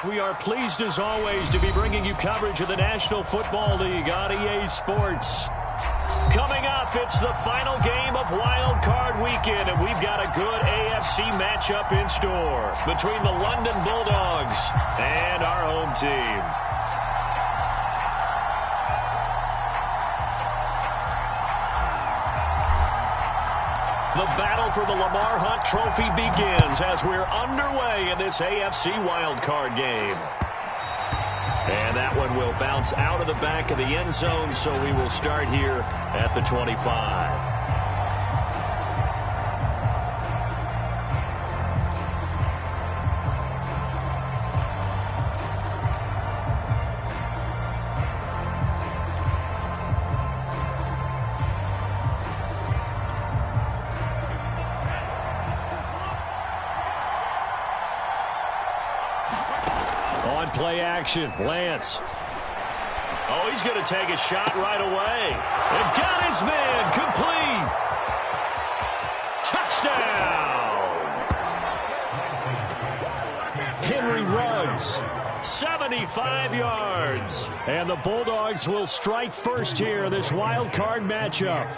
We are pleased as always to be bringing you coverage of the National Football League on EA Sports. Coming up, it's the final game of Wild Card Weekend, and we've got a good AFC matchup in store between the London Bulldogs and our home team. The battle for the Lamar Hunt Trophy begins as we're underway in this AFC wildcard game. And that one will bounce out of the back of the end zone, so we will start here at the 25. Play action. Lance. Oh, he's going to take a shot right away. And got his man. Complete. Touchdown. Henry Ruggs. 75 yards. And the Bulldogs will strike first here in this wild card matchup.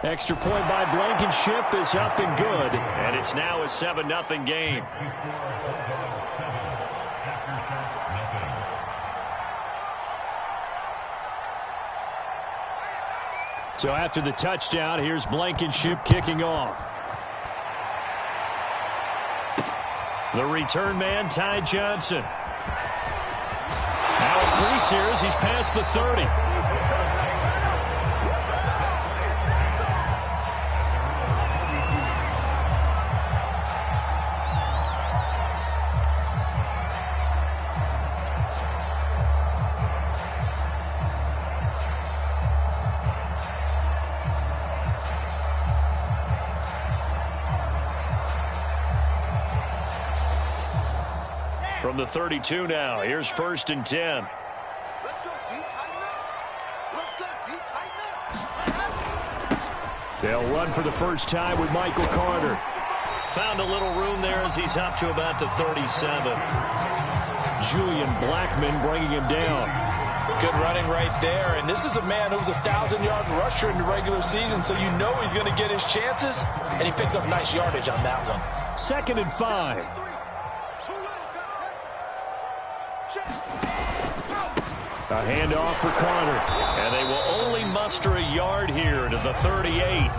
Extra point by Blankenship is up and good. And it's now a 7-0 game. So after the touchdown, here's Blankenship kicking off. The return man, Ty Johnson. Now a crease here as he's past the 30. From the 32 now, here's 1st and 10. Let's go, D, tighten up. Let's go, D, tighten up. They'll run for the first time with Michael Carter. Found a little room there as he's up to about the 37. Julian Blackman bringing him down. Good running right there. And this is a man who's a 1,000-yard rusher in the regular season, so you know he's going to get his chances. And he picks up nice yardage on that one. 2nd and 5. A handoff for Carter. And they will only muster a yard here to the 38.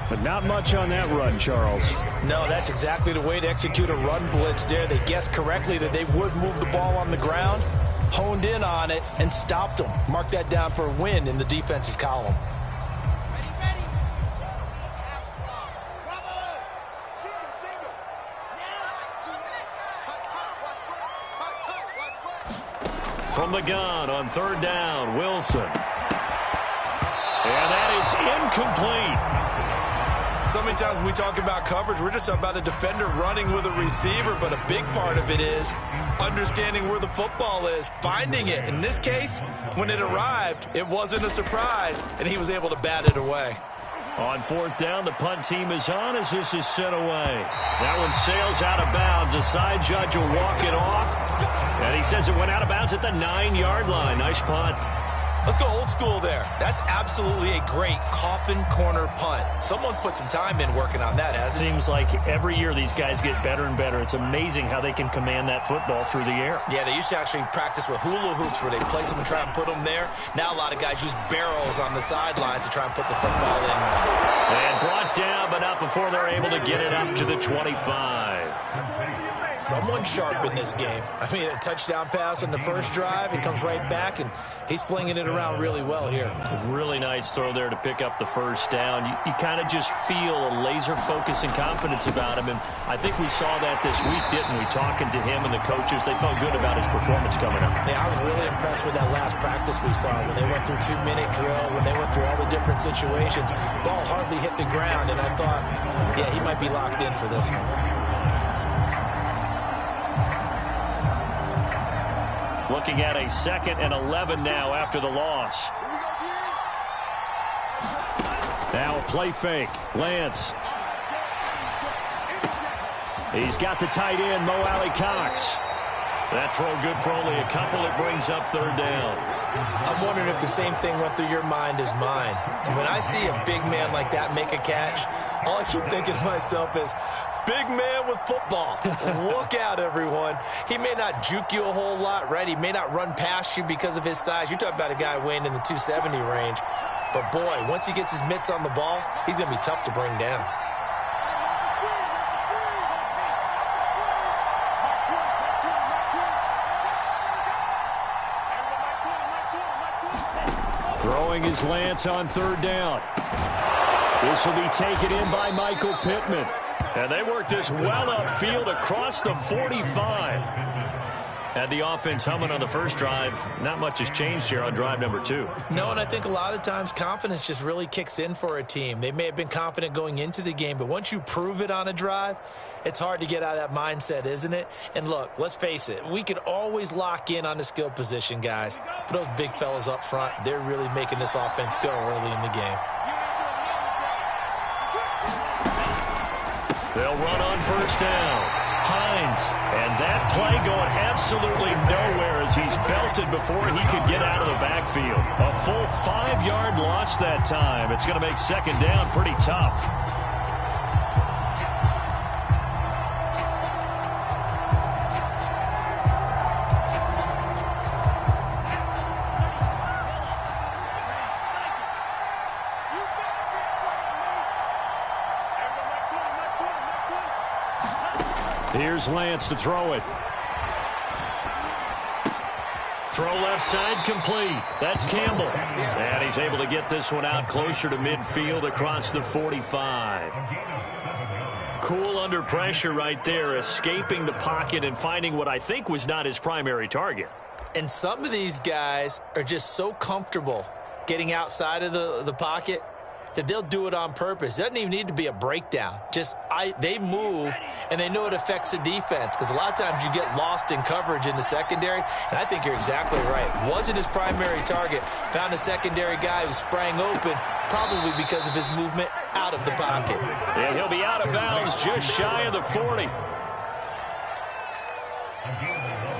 But not much on that run, Charles. No, that's exactly the way to execute a run blitz there. They guessed correctly that they would move the ball on the ground, honed in on it, and stopped them. Mark that down for a win in the defense's column. From the gun on 3rd down, Wilson. And that is incomplete. So many times when we talk about coverage, we're just about a defender running with a receiver, but a big part of it is understanding where the football is, finding it. In this case, when it arrived, it wasn't a surprise, and he was able to bat it away. On 4th down, the punt team is on as this is sent away. That one sails out of bounds. The side judge will walk it off. And he says it went out of bounds at the 9-yard line. Nice punt. Let's go old school there. That's absolutely a great coffin corner punt. Someone's put some time in working on that, hasn't it? Seems like every year these guys get better and better. It's amazing how they can command that football through the air. Yeah, they used to actually practice with hula hoops where they place them and try and put them there. Now a lot of guys use barrels on the sidelines to try and put the football in. And brought down, but not before they're able to get it up to the 25. Someone sharp in this game. I mean, a touchdown pass on the first drive. He comes right back, and he's flinging it around really well here. Really nice throw there to pick up the first down. You kind of just feel a laser focus and confidence about him, and I think we saw that this week, didn't we? Talking to him and the coaches, they felt good about his performance coming up. Yeah, I was really impressed with that last practice we saw when they went through 2-minute drill, when they went through all the different situations. Ball hardly hit the ground, and I thought, yeah, he might be locked in for this one. Looking at a 2nd and 11 now after the loss. Now a play fake. Lance. He's got the tight end, Mo Alley Cox. That throw good for only a couple. It brings up third down. I'm wondering if the same thing went through your mind as mine. When I see a big man like that make a catch, all I keep thinking to myself is, big man with football. Look out, everyone. He may not juke you a whole lot, right? He may not run past you because of his size. You're talking about a guy weighing in the 270 range. But, boy, once he gets his mitts on the ball, he's going to be tough to bring down. Throwing his Lance on third down. This will be taken in by Michael Pittman. And they work this well upfield across the 45. Had the offense humming on the first drive. Not much has changed here on drive number 2. No, and I think a lot of times confidence just really kicks in for a team. They may have been confident going into the game, but once you prove it on a drive, it's hard to get out of that mindset, isn't it? And look, let's face it, we can always lock in on the skill position, guys. But those big fellas up front, they're really making this offense go early in the game. They'll run on first down. Hines, and that play going absolutely nowhere as he's belted before he could get out of the backfield. A full 5-yard loss that time. It's going to make second down pretty tough. Here's Lance to throw it. Throw left side complete. That's Campbell. And he's able to get this one out closer to midfield across the 45. Cool under pressure right there, escaping the pocket and finding what I think was not his primary target. And some of these guys are just so comfortable getting outside of the pocket that they'll do it on purpose. It doesn't even need to be a breakdown. They move, and they know it affects the defense because a lot of times you get lost in coverage in the secondary, and I think you're exactly right. Wasn't his primary target. Found a secondary guy who sprang open, probably because of his movement out of the pocket. And he'll be out of bounds just shy of the 40.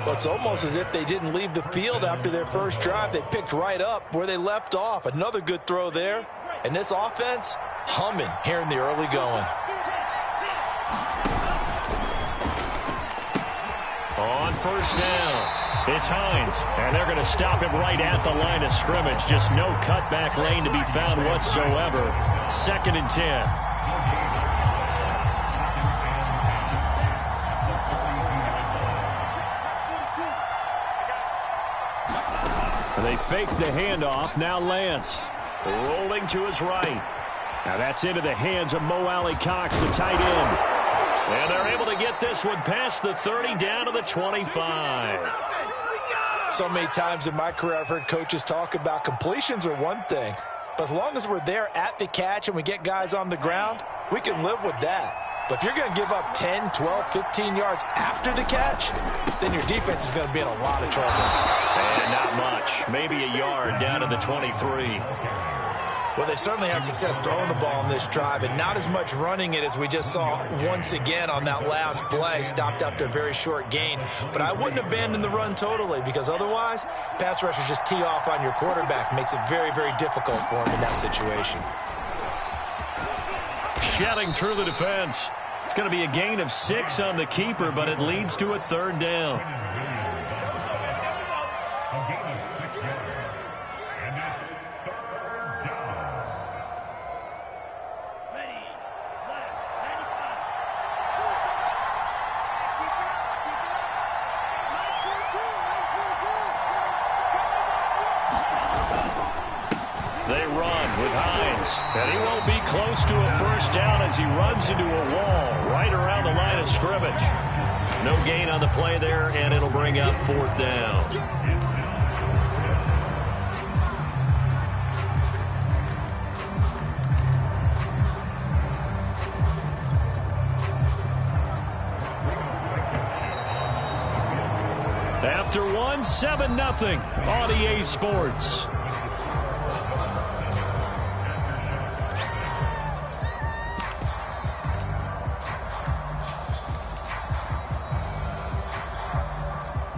Well, it's almost as if they didn't leave the field after their first drive. They picked right up where they left off. Another good throw there. And this offense, humming here in the early going. On first down, it's Hines. And they're going to stop him right at the line of scrimmage. Just no cutback lane to be found whatsoever. 2nd and 10. And they fake the handoff. Now Lance. Rolling to his right. Now that's into the hands of Mo Alley Cox, the tight end. And they're able to get this one past the 30 down to the 25. So many times in my career I've heard coaches talk about completions are one thing. But as long as we're there at the catch and we get guys on the ground, we can live with that. But if you're going to give up 10, 12, 15 yards after the catch, then your defense is going to be in a lot of trouble. And not much. Maybe a yard down to the 23. Well, they certainly had success throwing the ball on this drive, and not as much running it as we just saw once again on that last play. Stopped after a very short gain. But I wouldn't abandon the run totally, because otherwise, pass rushers just tee off on your quarterback. Makes it very, very difficult for him in that situation. Shedding through the defense. It's going to be a gain of 6 on the keeper, but it leads to a third down. They run with Hines, and he won't be close to a first down as he runs into a wall right around the line of scrimmage. No gain on the play there, and it'll bring up 4th down. After 7-0 on EA Sports.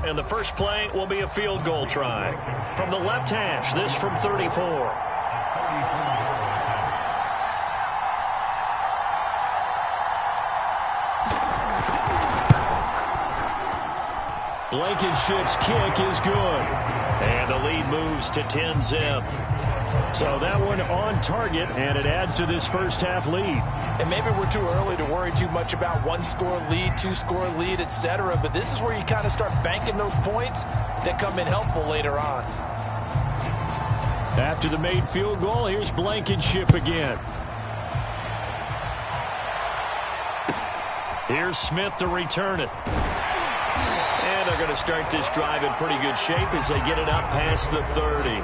And the first play will be a field goal try. From the left hash, this from 34. Blankenship's kick is good. And the lead moves to 10-zip. So that one on target, and it adds to this first-half lead. And maybe we're too early to worry too much about one-score lead, two-score lead, etc. But this is where you kind of start banking those points that come in helpful later on. After the made field goal, here's Blankenship again. Here's Smith to return it. And they're going to start this drive in pretty good shape as they get it up past the 30.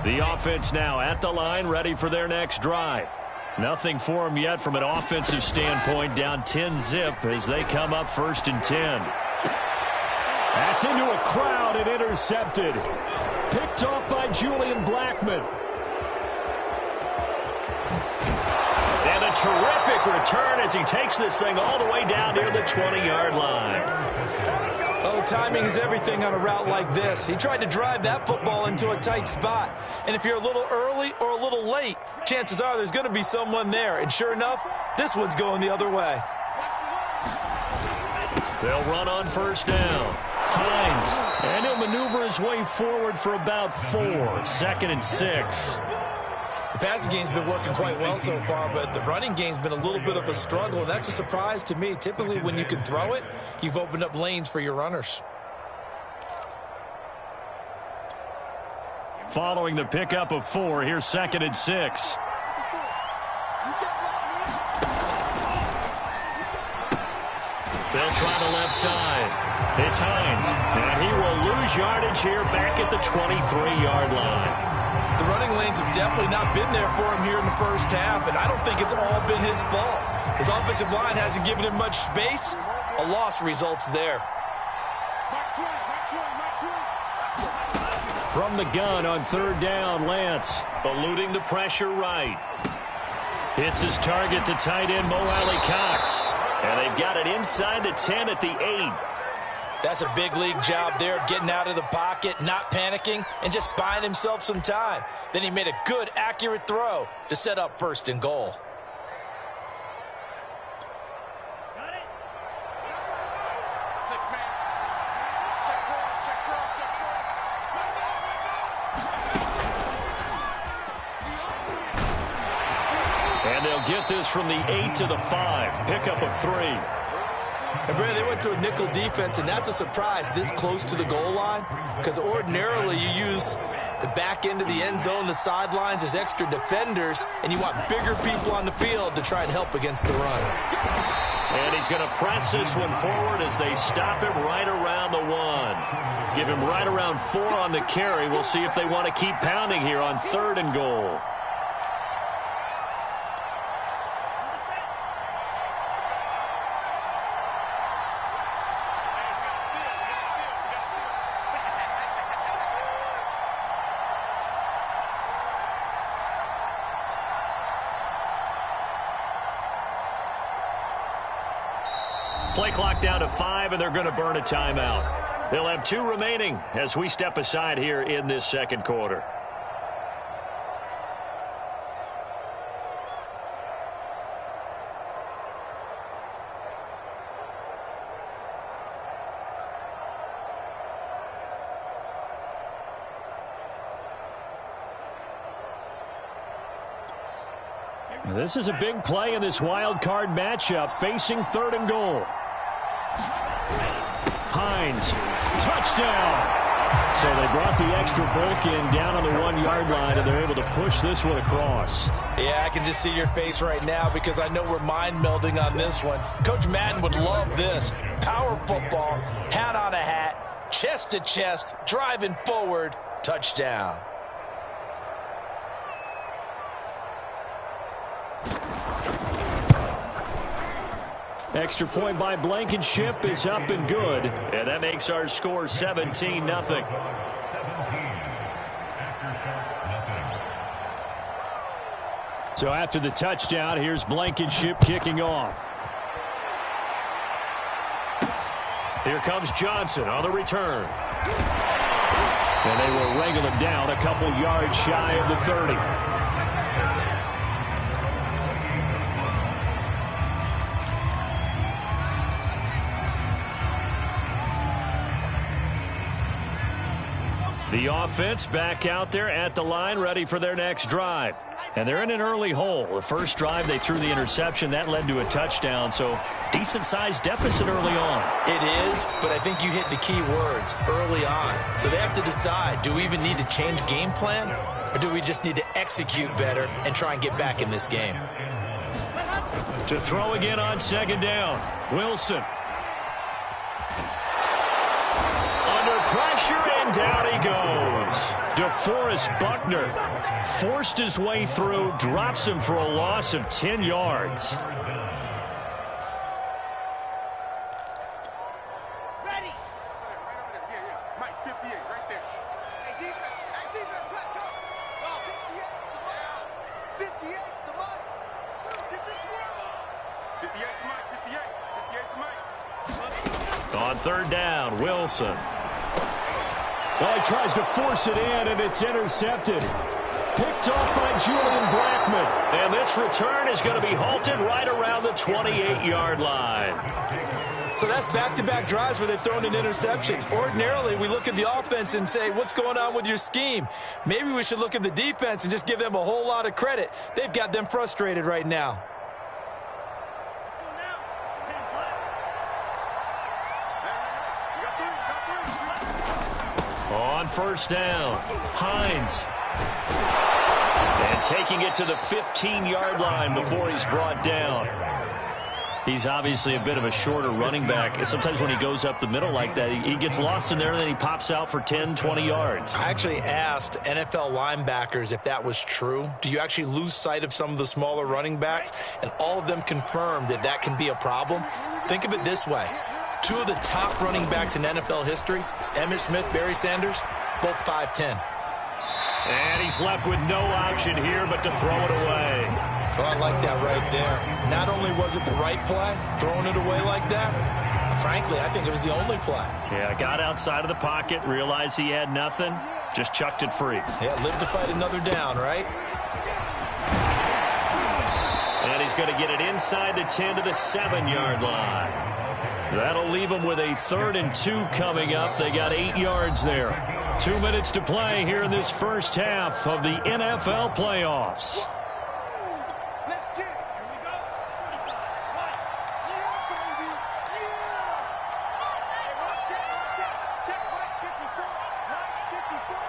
The offense now at the line, ready for their next drive. Nothing for them yet from an offensive standpoint, down 10-zip as they come up 1st and 10. That's into a crowd and intercepted. Picked off by Julian Blackman. And a terrific return as he takes this thing all the way down near the 20-yard line. Oh, timing is everything on a route like this. He tried to drive that football into a tight spot. And if you're a little early or a little late, chances are there's going to be someone there. And sure enough, this one's going the other way. They'll run on 1st down. Hines, and he'll maneuver his way forward for about 4. 2nd and 6. The passing game's been working quite well so far, but the running game's been a little bit of a struggle, and that's a surprise to me. Typically, when you can throw it, you've opened up lanes for your runners. Following the pickup of 4, here's 2nd and 6. They'll try the left side. It's Hines, and he will lose yardage here back at the 23-yard line. The running lanes have definitely not been there for him here in the first half, and I don't think it's all been his fault. His offensive line hasn't given him much space. A loss results there. From the gun on 3rd down, Lance, eluding the pressure right. Hits his target, the tight end, Mo Alley Cox. And they've got it inside the 10 at the 8. That's a big league job there of getting out of the pocket, not panicking, and just buying himself some time. Then he made a good, accurate throw to set up 1st and goal. Got it. 6 man. Check cross, check cross, check cross. And they'll get this from the 8 to the 5. Pickup of 3. And Brad, they went to a nickel defense, and that's a surprise this close to the goal line, because ordinarily you use the back end of the end zone, the sidelines as extra defenders, and you want bigger people on the field to try and help against the run. And he's going to press this one forward as they stop him right around the 1. Give him right around 4 on the carry. We'll see if they want to keep pounding here on 3rd and goal. Play clock down to 5, and they're going to burn a timeout. They'll have 2 remaining as we step aside here in this 2nd quarter. This is a big play in this wild card matchup, facing 3rd and goal. Hines, touchdown. So they brought the extra bulk in down on the 1-yard line, and they're able to push this one across. Yeah, I can just see your face right now because I know we're mind melding on this one. Coach Madden would love this. Power football, hat on a hat, chest to chest, driving forward, touchdown. Extra point by Blankenship is up and good, and that makes our score 17-0. So after the touchdown, here's Blankenship kicking off. Here comes Johnson on the return. And they will wrangle him down a couple yards shy of the 30. The offense back out there at the line, ready for their next drive. And they're in an early hole. The first drive, they threw the interception. That led to a touchdown, so decent-sized deficit early on. It is, but I think you hit the key words, early on. So they have to decide, do we even need to change game plan, or do we just need to execute better and try and get back in this game? To throw again on second down, Wilson. Under pressure, and down he goes. DeForest Buckner forced his way through, drops him for a loss of 10 yards. Ready. Mike, 58, right there. Hey, defense, let's go. 58's the money. Get your swerve on. 58's Mike, 58's Mike. On third down, Wilson. Well, he tries to force it in, and it's intercepted. Picked off by Julian Blackman. And this return is going to be halted right around the 28-yard line. So that's back-to-back drives where they've thrown an interception. Ordinarily, we look at the offense and say, what's going on with your scheme? Maybe we should look at the defense and just give them a whole lot of credit. They've got them frustrated right now. On first down, Hines. And taking it to the 15-yard line before he's brought down. He's obviously a bit of a shorter running back. Sometimes when he goes up the middle like that, he gets lost in there, and then he pops out for 10, 20 yards. I actually asked NFL linebackers if that was true. Do you actually lose sight of some of the smaller running backs? And all of them confirmed that that can be a problem. Think of it this way. Two of the top running backs in NFL history, Emmitt Smith, Barry Sanders, both 5'10". And he's left with no option here but to throw it away. Oh, I like that right there. Not only was it the right play, throwing it away like that, frankly, I think it was the only play. Yeah, got outside of the pocket, realized he had nothing, just chucked it free. Yeah, live to fight another down, right? And he's going to get it inside the 10 to the 7-yard line. That'll leave them with a 3rd and 2 coming up. They got 8 yards there. 2 minutes to play here in this first half of the NFL playoffs. Let's get it. Here we go. 45. Yeah, baby. Yeah. Hey, watch it. Check right 54. Right 54.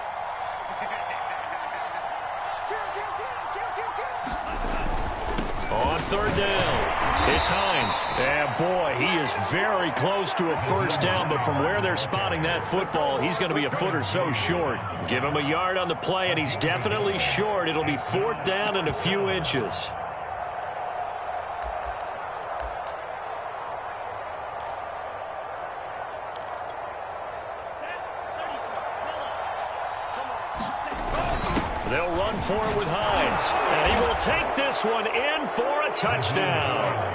Kill. On third down, it's Hines. And boy, he is very close to a first down, but from where they're spotting that football, he's going to be a foot or so short. Give him a yard on the play, and he's definitely short. It'll be 4th down and a few inches. They'll run for it with Hines. And he will take this one in for a touchdown.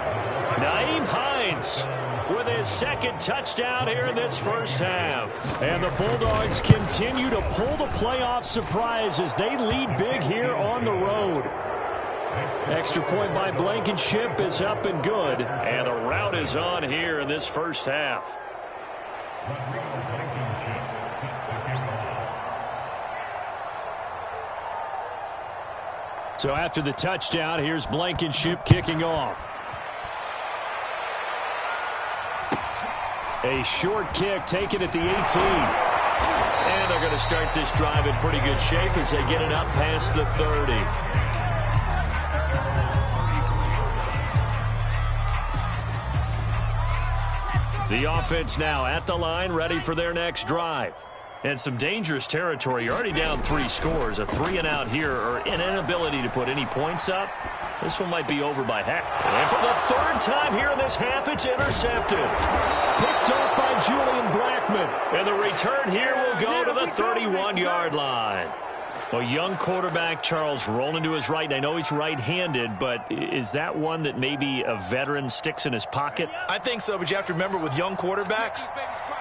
Nyheim Hines with his 2nd touchdown here in this first half. And the Bulldogs continue to pull the playoff surprise as they lead big here on the road. Extra point by Blankenship is up and good. And the rout is on here in this first half. So after the touchdown, here's Blankenship kicking off. A short kick taken at the 18. And they're going to start this drive in pretty good shape as they get it up past the 30. The offense now at the line, ready for their next drive. And some dangerous territory. You're already down 3 scores. A 3-and-out here, or an inability to put any points up. This one might be over by half. And for the 3rd time here in this half, it's intercepted. Picked off by Julian Blackman. And the return here will go to the 31-yard line. A young quarterback, Charles, rolling to his right. And I know he's right-handed, but is that one that maybe a veteran sticks in his pocket? I think so, but you have to remember with young quarterbacks,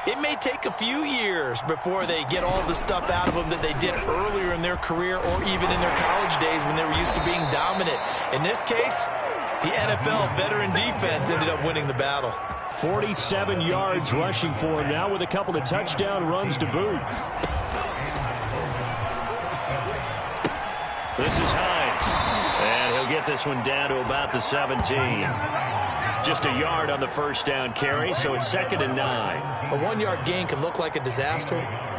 it may take a few years before they get all the stuff out of them that they did earlier in their career or even in their college days when they were used to being dominant. In this case, the NFL veteran defense ended up winning the battle. 47 yards rushing for him now with a couple of touchdown runs to boot. This is Hines, and he'll get this one down to about the 17. Just a yard on the first down carry, so it's 2nd and 9. A 1-yard gain can look like a disaster,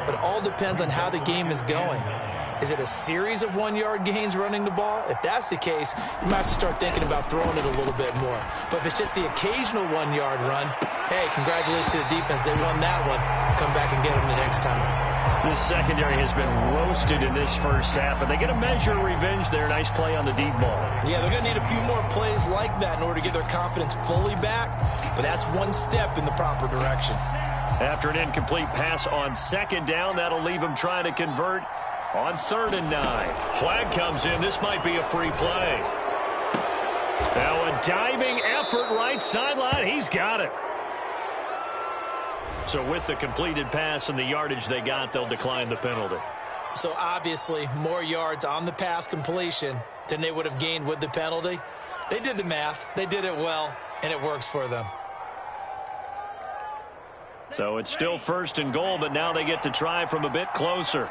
but it all depends on how the game is going. Is it a series of 1-yard gains running the ball? If that's the case, you might have to start thinking about throwing it a little bit more. But if it's just the occasional 1-yard run, hey, congratulations to the defense. They won that one. Come back and get them the next time. This secondary has been roasted in this first half, and they get a measure of revenge there. Nice play on the deep ball. Yeah, they're going to need a few more plays like that in order to get their confidence fully back, but that's one step in the proper direction. After an incomplete pass on 2nd down, that'll leave them trying to convert on 3rd and 9. Flag comes in. This might be a free play. Now a diving effort right sideline. He's got it. So with the completed pass and the yardage they got, they'll decline the penalty. So obviously more yards on the pass completion than they would have gained with the penalty. They did the math. They did it well, and it works for them. So it's still 1st and goal, but now they get to try from a bit closer.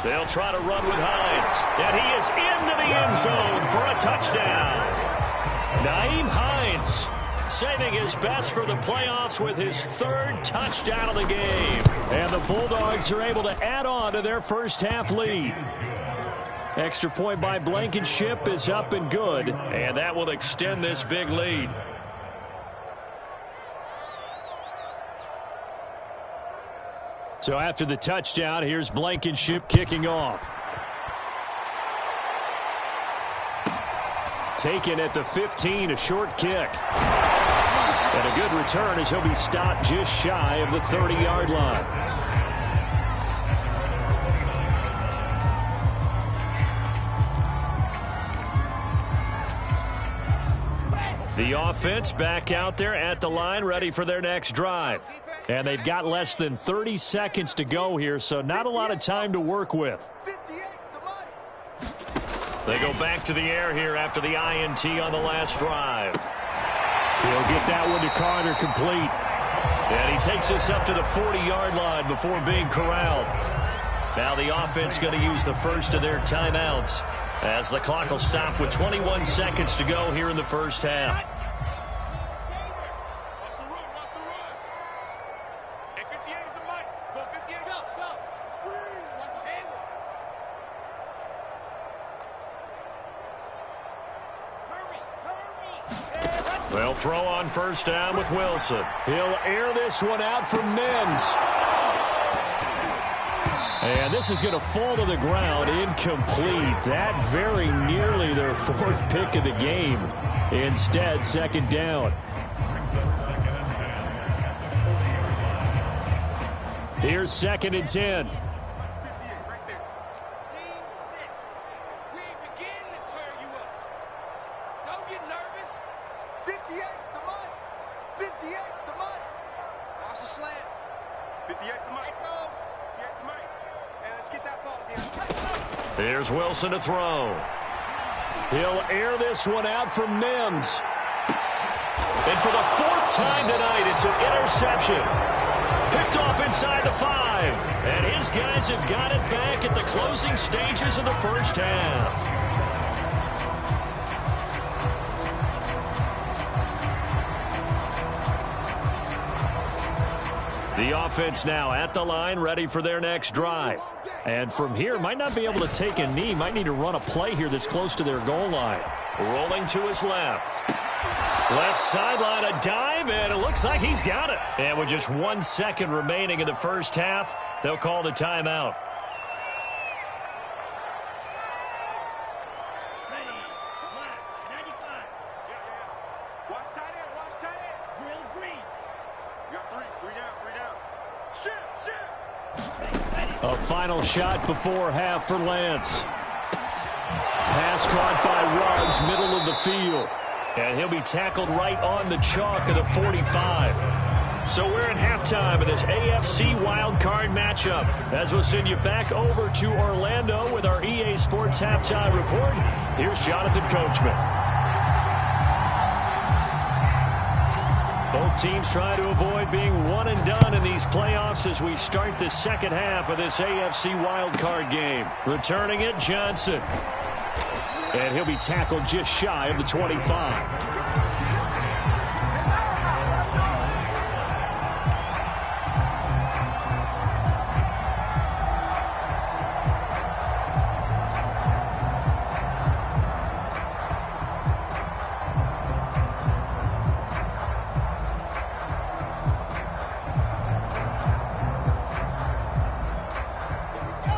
They'll try to run with Hines, and he is into the end zone for a touchdown. Nyheim Hines saving his best for the playoffs with his 3rd touchdown of the game. And the Bulldogs are able to add on to their first half lead. Extra point by Blankenship is up and good, and that will extend this big lead. So after the touchdown, here's Blankenship kicking off. Taken at the 15, a short kick. And a good return as he'll be stopped just shy of the 30-yard line. The offense back out there at the line, ready for their next drive. And they've got less than 30 seconds to go here, so not a lot of time to work with. They go back to the air here after the INT on the last drive. He'll get that one to Carter complete. And he takes us up to the 40-yard line before being corralled. Now the offense going to use the first of their timeouts as the clock will stop with 21 seconds to go here in the first half. They'll throw on first down with Wilson. He'll air this one out from Mims. And this is going to fall to the ground, incomplete. That very nearly their 4th pick of the game. Instead, 2nd down. Here's 2nd and 10. Here's Wilson to throw. He'll air this one out from Mims. And for the 4th time tonight, it's an interception. Picked off inside the 5. And his guys have got it back at the closing stages of the first half. The offense now at the line, ready for their next drive. And from here, might not be able to take a knee. Might need to run a play here that's close to their goal line. Rolling to his left. Left sideline, a dive, and it looks like he's got it. And with just 1 second remaining in the first half, they'll call the timeout. A final shot before half for Lance. Pass caught by Ruggs, middle of the field. And he'll be tackled right on the chalk of the 45. So we're at halftime of this AFC wildcard matchup. As we'll send you back over to Orlando with our EA Sports halftime report, here's Jonathan Coachman. Both teams try to avoid being one and done in these playoffs as we start the second half of this AFC wildcard game. Returning it, Johnson. And he'll be tackled just shy of the 25.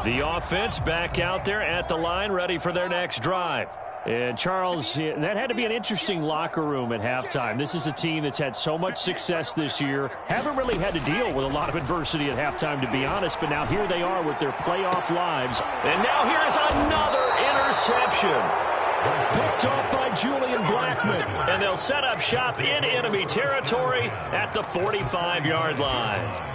The offense back out there at the line, ready for their next drive. And, Charles, that had to be an interesting locker room at halftime. This is a team that's had so much success this year. Haven't really had to deal with a lot of adversity at halftime, to be honest. But now here they are with their playoff lives. And now here's another interception. Picked off by Julian Blackmon. And they'll set up shop in enemy territory at the 45-yard line.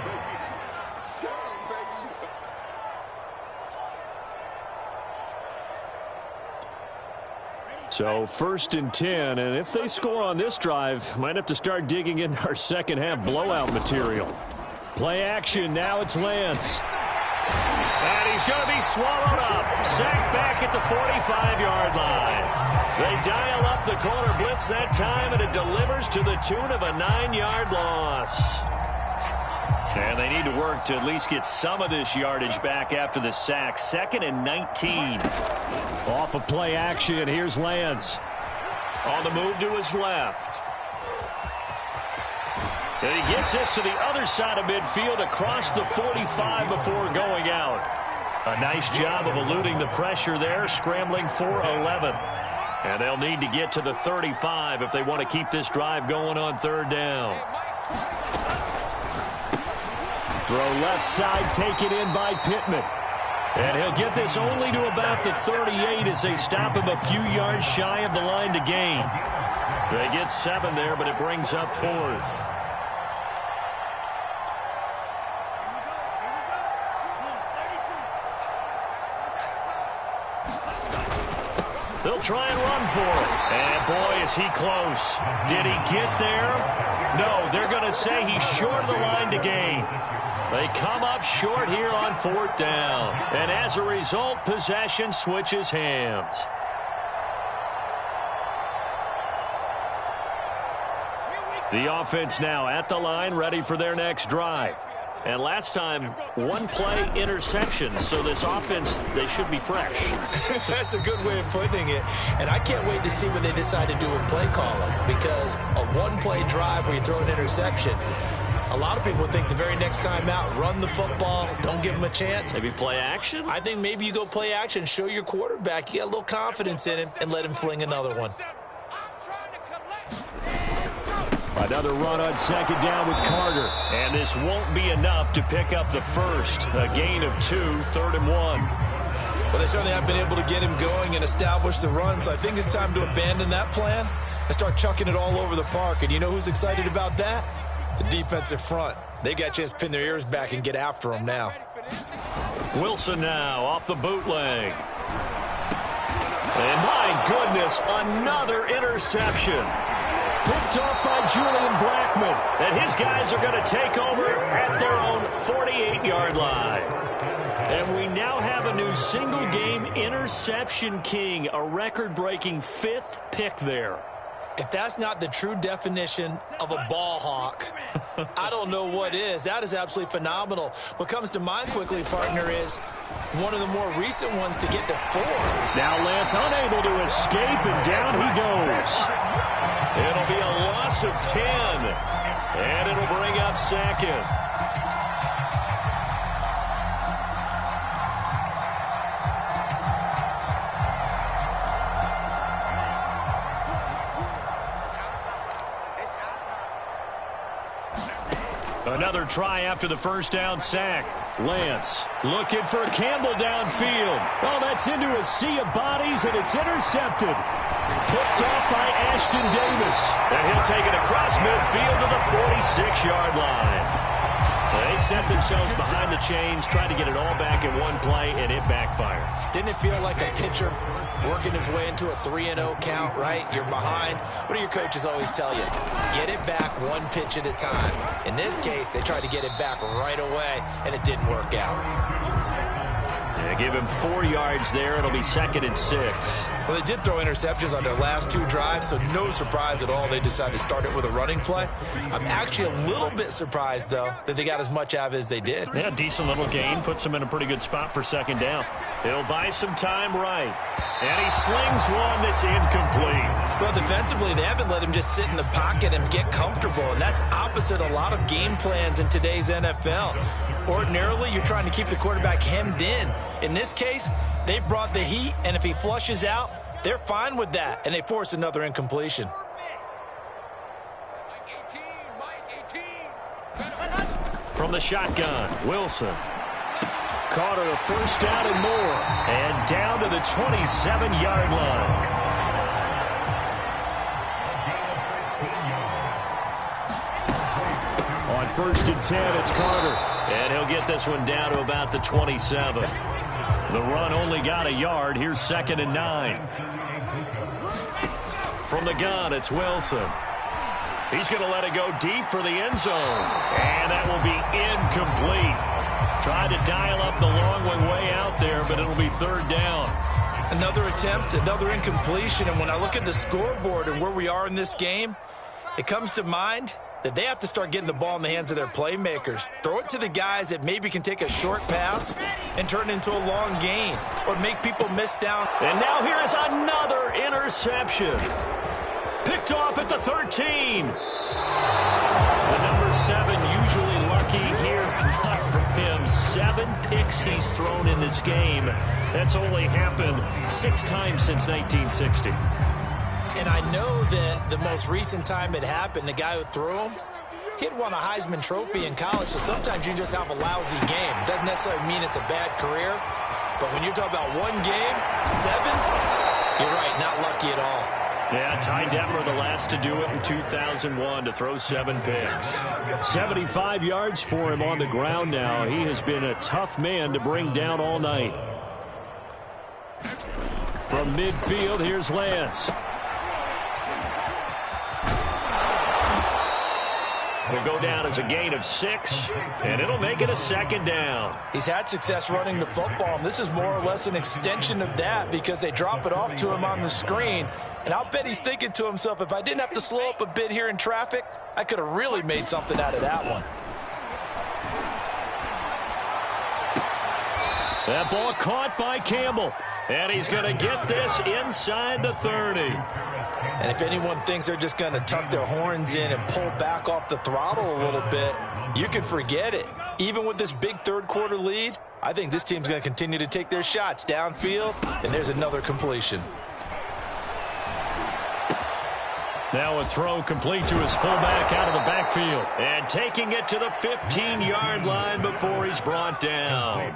So 1st and 10, and if they score on this drive, might have to start digging in our second half blowout material. Play action, now it's Lance. And he's going to be swallowed up. Sacked back at the 45-yard line. They dial up the corner blitz that time, and it delivers to the tune of a 9-yard loss. And they need to work to at least get some of this yardage back after the sack. 2nd and 19. Off of play action, here's Lance. On the move to his left. And he gets this to the other side of midfield across the 45 before going out. A nice job of eluding the pressure there, scrambling for 11. And they'll need to get to the 35 if they want to keep this drive going on 3rd down. Throw left side, taken in by Pittman. And he'll get this only to about the 38 as they stop him a few yards shy of the line to gain. They get 7 there, but it brings up 4th. They'll try and run for it. And boy, is he close. Did he get there? No, they're going to say he's short of the line to gain. They come up short here on 4th down. And as a result, possession switches hands. The offense now at the line, ready for their next drive. And last time, one play interception. So this offense, they should be fresh. That's a good way of putting it. And I can't wait to see what they decide to do with play calling. Because a one-play drive where you throw an interception, a lot of people think the very next time out, run the football, don't give them a chance. Maybe play action? I think maybe you go play action, show your quarterback you got a little confidence in him, and let him fling another one. Another run on 2nd down with Carter. And this won't be enough to pick up the first. A gain of 2, 3rd and 1. Well, they certainly have been able to get him going and establish the run, so I think it's time to abandon that plan and start chucking it all over the park. And you know who's excited about that? The defensive front. They got a chance to pin their ears back and get after him now. Wilson now off the bootleg. And my goodness, another interception. Picked off by Julian Blackmon. And his guys are going to take over at their own 48-yard line. And we now have a new single-game interception king, a record-breaking 5th pick there. If that's not the true definition of a ball hawk, I don't know what is. That is absolutely phenomenal. What comes to mind quickly, partner, is one of the more recent ones to get to 4. Now Lance unable to escape, and down he goes. It'll be a loss of 10, and it'll bring up 2nd. Another try after the 1st down sack. Lance looking for Campbell downfield. Oh, that's into a sea of bodies, and it's intercepted. Picked off by Ashton Davis. And he'll take it across midfield to the 46-yard line. They set themselves behind the chains, tried to get it all back in one play, and it backfired. Didn't it feel like a pitcher working his way into a 3-0 count, right? You're behind. What do your coaches always tell you? Get it back one pitch at a time. In this case, they tried to get it back right away, and it didn't work out. Yeah, give him 4 yards there. It'll be 2nd and 6. Well, they did throw interceptions on their last 2 drives, so no surprise at all they decided to start it with a running play. I'm actually a little bit surprised, though, that they got as much out of it as they did. Yeah, decent little gain. Puts them in a pretty good spot for 2nd down. He'll buy some time right. And he slings one that's incomplete. Well, defensively, they haven't let him just sit in the pocket and get comfortable, and that's opposite a lot of game plans in today's NFL. Ordinarily, you're trying to keep the quarterback hemmed in. In this case, they brought the heat, and if he flushes out, they're fine with that, and they force another incompletion. From the shotgun, Wilson. Carter a 1st down and more. And down to the 27-yard line. On 1st and 10, it's Carter. And he'll get this one down to about the 27. The run only got a yard. Here's 2nd and 9. From the gun, it's Wilson. He's going to let it go deep for the end zone. And that will be incomplete. Tried to dial up the long one way out there, but it'll be 3rd down. Another attempt, another incompletion. And when I look at the scoreboard and where we are in this game, it comes to mind that they have to start getting the ball in the hands of their playmakers. Throw it to the guys that maybe can take a short pass and turn it into a long gain or make people miss down. And now here is another interception. Picked off at the 13. The number 7 usually lucky here. Not for him. 7 picks he's thrown in this game. That's only happened 6 times since 1960. And I know that the most recent time it happened, the guy who threw him, he'd won a Heisman Trophy in college, so sometimes you just have a lousy game. Doesn't necessarily mean it's a bad career, but when you're talking about one game, 7, you're right, not lucky at all. Yeah, Ty Detmer, the last to do it in 2001, to throw 7 picks. 75 yards for him on the ground now. He has been a tough man to bring down all night. From midfield, here's Lance. Will go down as a gain of 6, and it'll make it a 2nd down. He's had success running the football, and this is more or less an extension of that because they drop it off to him on the screen. And I'll bet he's thinking to himself, if I didn't have to slow up a bit here in traffic, I could have really made something out of that one. That ball caught by Campbell, and he's going to get this inside the 30. And if anyone thinks they're just going to tuck their horns in and pull back off the throttle a little bit, you can forget it. Even with this big 3rd quarter lead, I think this team's going to continue to take their shots downfield, and there's another completion. Now a throw complete to his fullback out of the backfield. And taking it to the 15-yard line before he's brought down.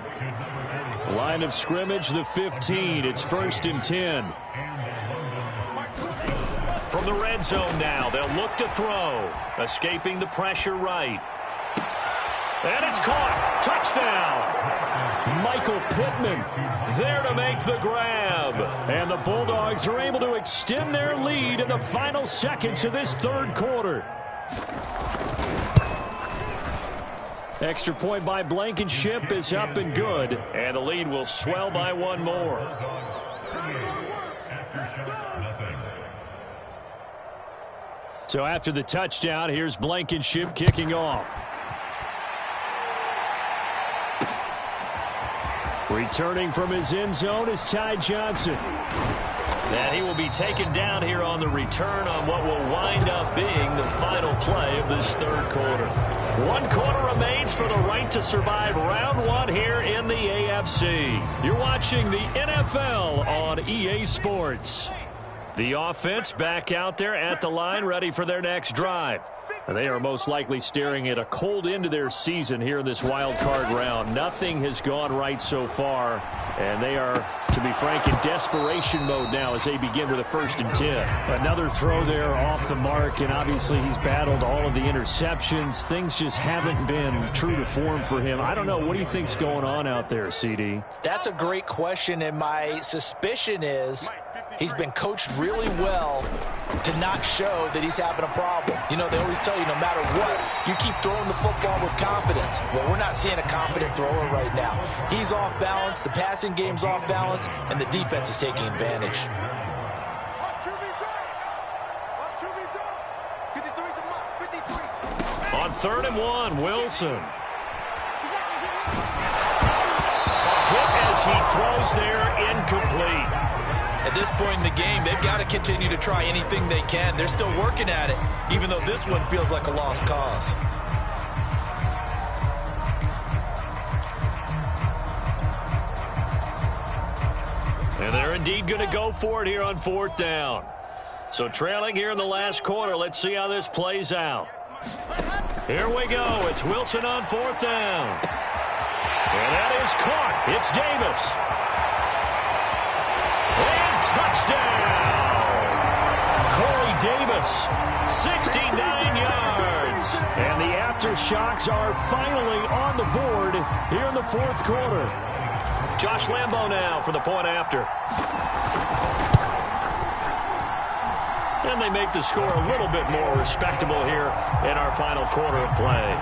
Line of scrimmage, the 15. It's 1st and 10. From the red zone now, they'll look to throw. Escaping the pressure right. And it's caught. Touchdown. Michael Pittman there to make the grab. And the Bulldogs are able to extend their lead in the final seconds of this 3rd quarter. Extra point by Blankenship is up and good. And the lead will swell by 1 more. So after the touchdown, here's Blankenship kicking off. Returning from his end zone is Ty Johnson. And he will be taken down here on the return on what will wind up being the final play of this 3rd quarter. 1 quarter remains for the right to survive round 1 here in the AFC. You're watching the NFL on EA Sports. The offense back out there at the line, ready for their next drive. They are most likely staring at a cold end to their season here in this wild card round. Nothing has gone right so far, and they are, to be frank, in desperation mode now as they begin with a 1st and 10. Another throw there off the mark, and obviously he's battled all of the interceptions. Things just haven't been true to form for him. I don't know. What do you think's going on out there, CD? That's a great question, and my suspicion is he's been coached really well to not show that he's having a problem. You know, they always tell you no matter what, you keep throwing the football with confidence. Well, we're not seeing a confident thrower right now. He's off balance, the passing game's off balance, and the defense is taking advantage. On 3rd and 1, Wilson. Hit as he throws there, incomplete. At this point in the game, they've got to continue to try anything they can. They're still working at it, even though this one feels like a lost cause. And they're indeed going to go for it here on 4th down. So trailing here in the last quarter, let's see how this plays out. Here we go. It's Wilson on 4th down. And that is caught. It's Davis. And touchdown! Corey Davis, 69 yards. And the aftershocks are finally on the board here in the 4th quarter. Josh Lambo now for the point after. And they make the score a little bit more respectable here in our final quarter of play.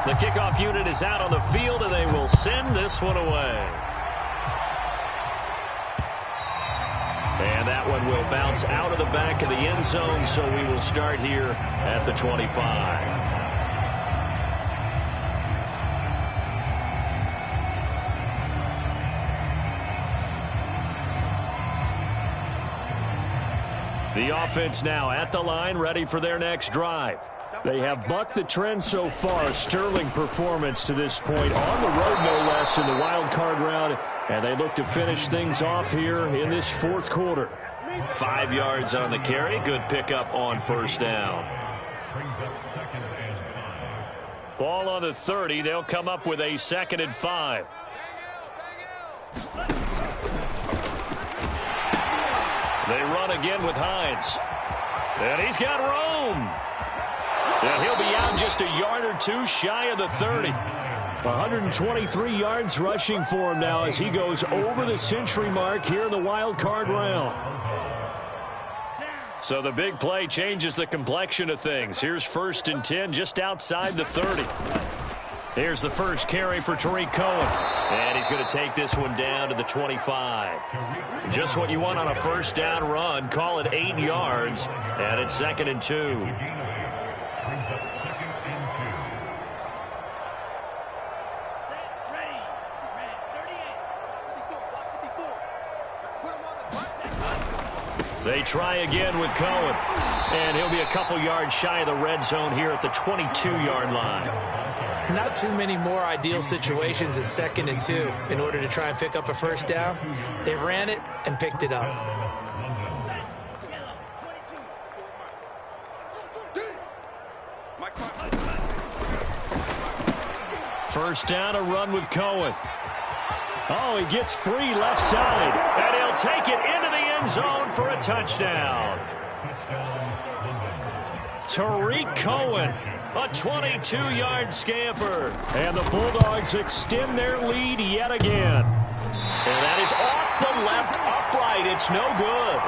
The kickoff unit is out on the field, and they will send this one away. And that one will bounce out of the back of the end zone, so we will start here at the 25. The offense now at the line, ready for their next drive. They have bucked the trend so far. Sterling performance to this point, on the road no less in the wild card round, and they look to finish things off here in this 4th quarter. 5 yards on the carry. Good pickup on 1st down. Ball on the 30. They'll come up with a 2nd and 5. They run again with Hines. And he's got room. And he'll be out just a yard or two shy of the 30. 123 yards rushing for him now as he goes over the century mark here in the wild card round. So the big play changes the complexion of things. Here's 1st and 10 just outside the 30. Here's the first carry for Tariq Cohen. And he's going to take this one down to the 25. Just what you want on a 1st down run. Call it 8 yards. And it's 2nd and 2. They try again with Cohen. And he'll be a couple yards shy of the red zone here at the 22-yard line. Not too many more ideal situations at 2nd and 2 in order to try and pick up a 1st down. They ran it and picked it up. First down, a run with Cohen. Oh, he gets free left side. And he'll take it into the end zone for a touchdown. Tariq Cohen, a 22-yard scamper. And the Bulldogs extend their lead yet again. And that is off the left upright. It's no good.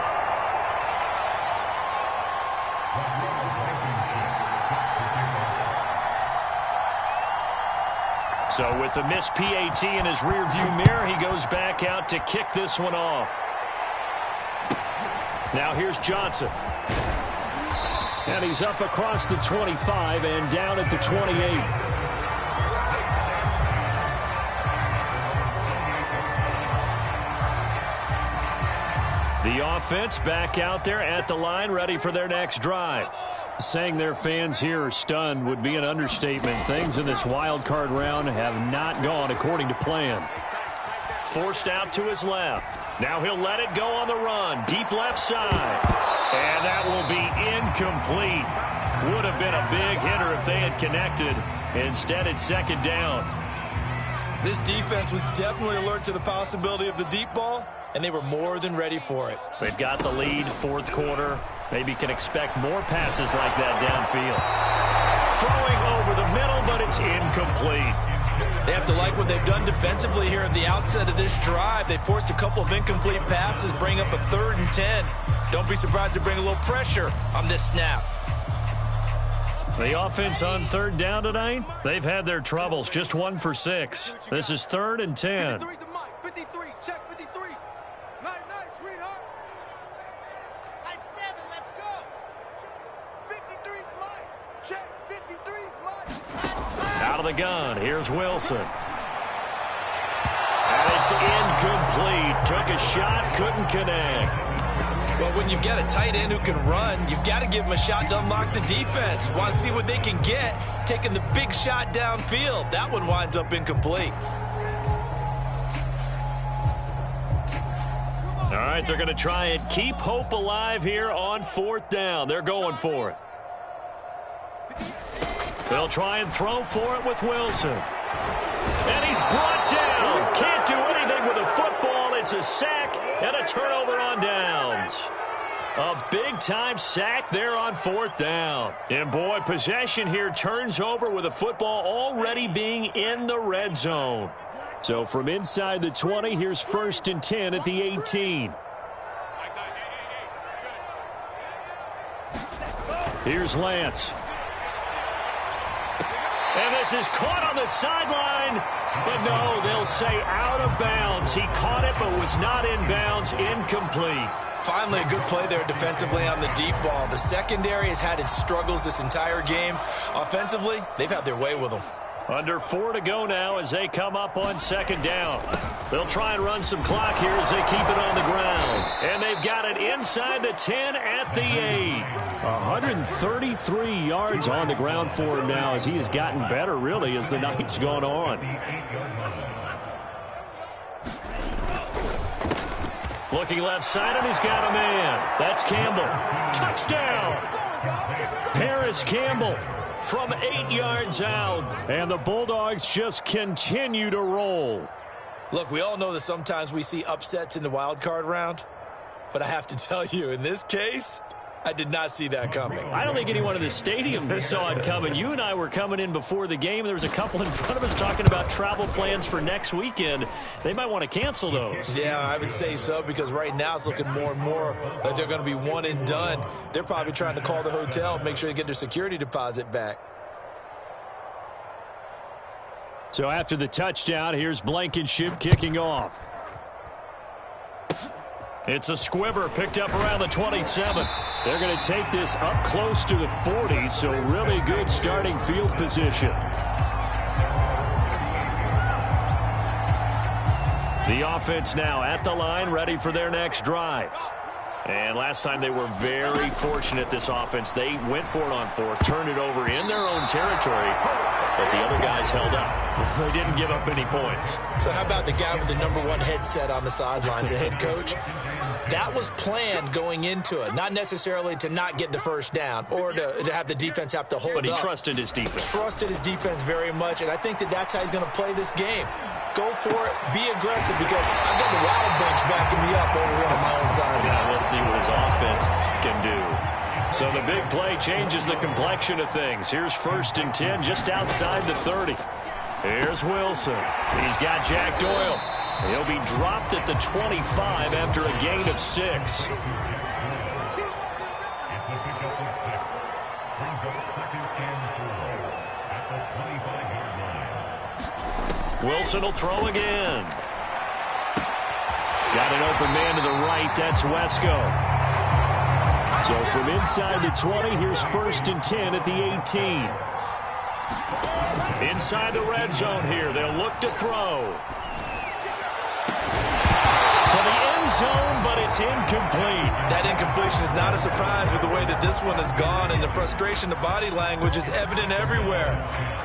So with the missed PAT in his rearview mirror, he goes back out to kick this one off. Now here's Johnson. And he's up across the 25 and down at the 28. The offense back out there at the line, ready for their next drive. Saying their fans here are stunned would be an understatement. Things in this wild card round have not gone according to plan. forced out to his left. Now he'll let it go on the run. Deep left side. And that will be incomplete. Would have been a big hitter if they had connected. Instead, it's second down. This defense was definitely alert to the possibility of the deep ball, and they were more than ready for it. They've got the lead, fourth quarter. Maybe can expect more passes like that downfield. Throwing over the middle, but it's incomplete. They have to like what they've done defensively here at the outset of this drive. They forced a couple of incomplete passes, bring up a 3rd and 10. Don't be surprised to bring a little pressure on this snap. The offense on 3rd down tonight, they've had their troubles, just 1 for 6. This is 3rd and 10. 53, check 53. Nice, sweetheart. Nice 7, let's go. 53's mine. Check, 53's mine. Out of the gun, here's Wilson. And it's incomplete. Took a shot, couldn't connect. Well, when you've got a tight end who can run, you've got to give him a shot to unlock the defense. Want to see what they can get, taking the big shot downfield. That one winds up incomplete. All right, they're going to try and keep hope alive here on 4th down. They're going for it. They'll try and throw for it with Wilson. And he's brought down. Can't do anything with a football. It's a sack and a turnover on downs. A big-time sack there on 4th down. And, boy, possession here turns over with a football already being in the red zone. So from inside the 20, here's 1st and 10 at the 18. Here's Lance. And this is caught on the sideline. But no, they'll say out of bounds. He caught it but was not in bounds. Incomplete. Finally, a good play there defensively on the deep ball. The secondary has had its struggles this entire game. Offensively, they've had their way with them. Under 4 to go now as they come up on 2nd down. They'll try and run some clock here as they keep it on the ground. And they've got it inside the 10 at the 8. 133 yards on the ground for him now as he has gotten better, really, as the night's gone on. Looking left side, and he's got a man. That's Campbell. Touchdown! Paris Campbell from 8 yards out. And the Bulldogs just continue to roll. Look, we all know that sometimes we see upsets in the wild card round. But I have to tell you, in this case, I did not see that coming. I don't think anyone in the stadium saw it coming. You and I were coming in before the game. There was a couple in front of us talking about travel plans for next weekend. They might want to cancel those. Yeah, I would say so, because right now it's looking more and more like they're going to be one and done. They're probably trying to call the hotel and make sure they get their security deposit back. So after the touchdown, here's Blankenship kicking off. It's a squibber picked up around the 27. They're going to take this up close to the 40, so really good starting field position. The offense now at the line, ready for their next drive. And last time they were very fortunate, this offense. They went for it on 4th, turned it over in their own territory, but the other guys held up. They didn't give up any points. So how about the guy with the #1 headset on the sidelines, the head coach? That was planned going into it, not necessarily to not get the first down or to have the defense have to hold up. But he trusted his defense. Trusted his defense very much, and I think that's how he's going to play this game. Go for it, be aggressive, because I've got the Wild Bunch backing me up over here on my own side. Yeah, we'll see what his offense can do. So the big play changes the complexion of things. Here's 1st and 10 just outside the 30. Here's Wilson. He's got Jack Doyle. He'll be dropped at the 25 after a gain of 6. Wilson will throw again. Got an open man to the right. That's Wesco. So from inside the 20, here's 1st and 10 at the 18. Inside the red zone here. They'll look to throw. To the end zone, but it's incomplete. That incompletion is not a surprise with the way that this one has gone, and the frustration, the body language is evident everywhere.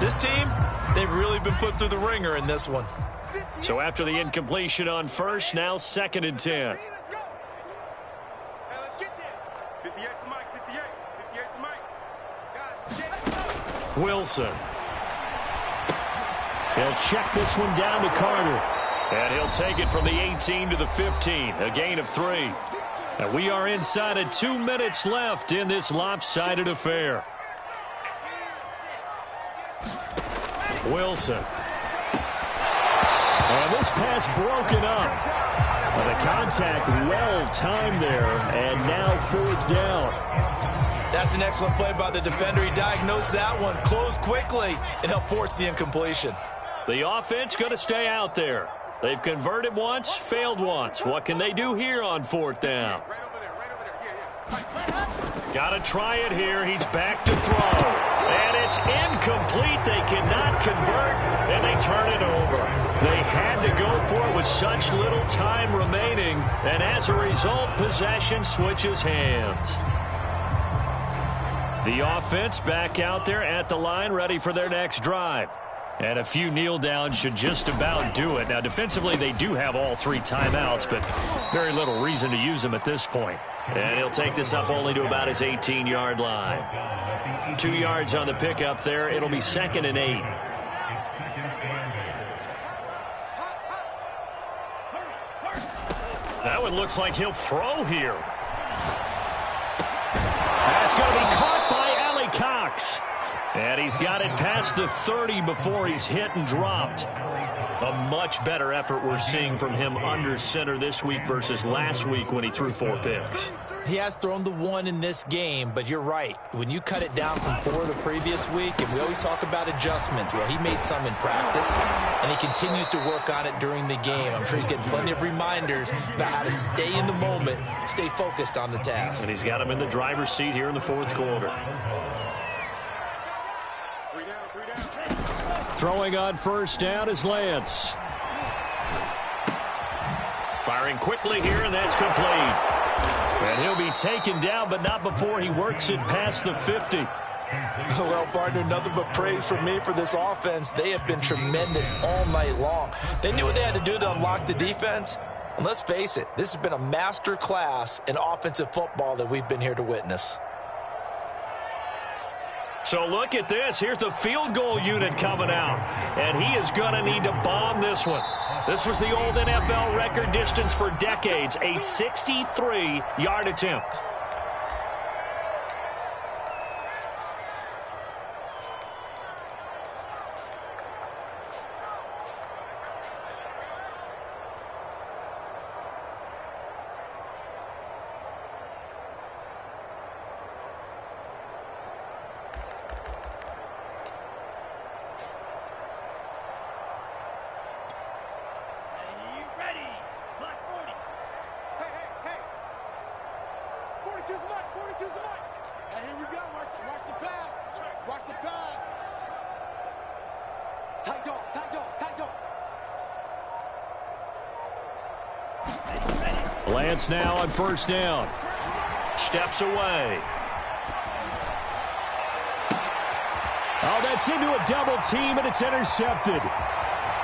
This team, they've really been put through the ringer in this one. So after the incompletion on first, now 2nd and 10. Let's go. Hey, let's get this. 58 for Mike, 58. 58 for Mike. Guys, Wilson. He'll check this one down to Carter. And he'll take it from the 18 to the 15, a gain of 3. And we are inside of 2 minutes left in this lopsided affair. Wilson. And this pass broken up. And the contact well timed there, and now 4th down. That's an excellent play by the defender. He diagnosed that one, closed quickly, and helped force the incompletion. The offense going to stay out there. They've converted once, failed once. What can they do here on 4th down? right over there, right over there. Yeah. Got to try it here. He's back to throw. And it's incomplete. They cannot convert, and they turn it over. They had to go for it with such little time remaining, and as a result, possession switches hands. The offense back out there at the line, ready for their next drive. And a few kneel downs should just about do it. Now, defensively, they do have all 3 timeouts, but very little reason to use them at this point. And he'll take this up only to about his 18-yard line. 2 yards on the pickup there. It'll be 2nd and 8. That one looks like he'll throw here. That's going to be caught by Allie Cox. And he's got it past the 30 before he's hit and dropped. A much better effort we're seeing from him under center this week versus last week when he threw 4 picks. He has thrown the 1 in this game, but you're right. When you cut it down from 4 the previous week, and we always talk about adjustments, well, he made some in practice, and he continues to work on it during the game. I'm sure he's getting plenty of reminders about how to stay in the moment, stay focused on the task. And he's got him in the driver's seat here in the 4th quarter. Throwing on 1st down is Lance. Firing quickly here, and that's complete. And he'll be taken down, but not before he works it past the 50. Well, partner, nothing but praise from me for this offense. They have been tremendous all night long. They knew what they had to do to unlock the defense. And let's face it, this has been a master class in offensive football that we've been here to witness. So look at this. Here's the field goal unit coming out. And he is going to need to bomb this one. This was the old NFL record distance for decades, a 63-yard attempt. Lance now on 1st down. Steps away. Oh, that's into a double team, and it's intercepted.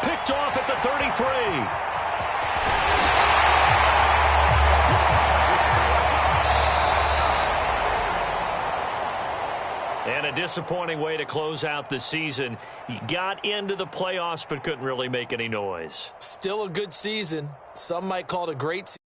Picked off at the 33. And a disappointing way to close out the season. He got into the playoffs but couldn't really make any noise. Still a good season. Some might call it a great season.